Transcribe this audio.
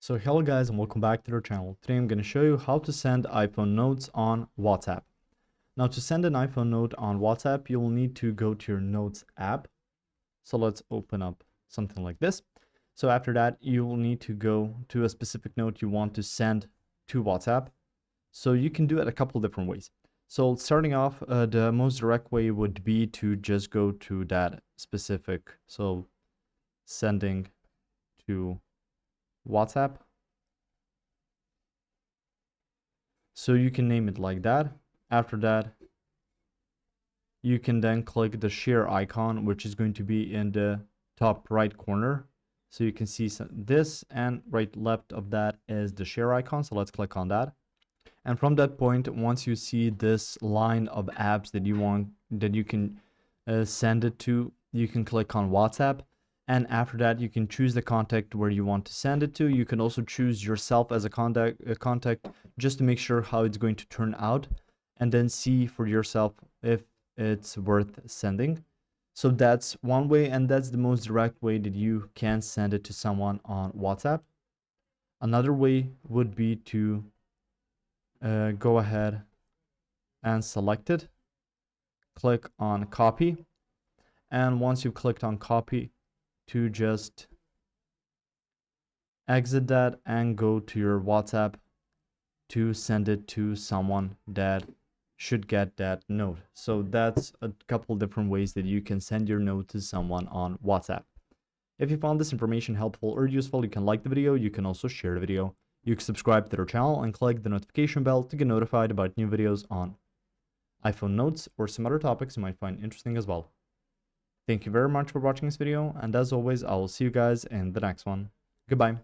So hello guys and welcome back to our channel. Today I'm going to show you how to send iPhone notes on WhatsApp. Now to send an iPhone note on WhatsApp, you will need to go to your Notes app. So let's open up something like this. So after that, you will need to go to a specific note you want to send to WhatsApp. So you can do it a couple different ways. So starting off, the most direct way would be to just go to that specific, so sending to WhatsApp. So you can name it like that. After that, you can then click the share icon, which is going to be in the top right corner. So you can see this, and right left of that is the share icon. So let's click on that. And from that point, once you see this line of apps that you can send it to, you can click on WhatsApp. And after that, you can choose the contact where you want to send it to. You can also choose yourself as a contact just to make sure how it's going to turn out, and then see for yourself if it's worth sending. So that's one way, and that's the most direct way that you can send it to someone on WhatsApp. Another way would be to go ahead and select it, click on copy, and once you've clicked on copy, to just exit that and go to your WhatsApp to send it to someone that should get that note. So that's a couple different ways that you can send your note to someone on WhatsApp. If you found this information helpful or useful, you can like the video. You can also share the video. You can subscribe to our channel and click the notification bell to get notified about new videos on iPhone notes or some other topics you might find interesting as well. Thank you very much for watching this video, and as always, I will see you guys in the next one. Goodbye.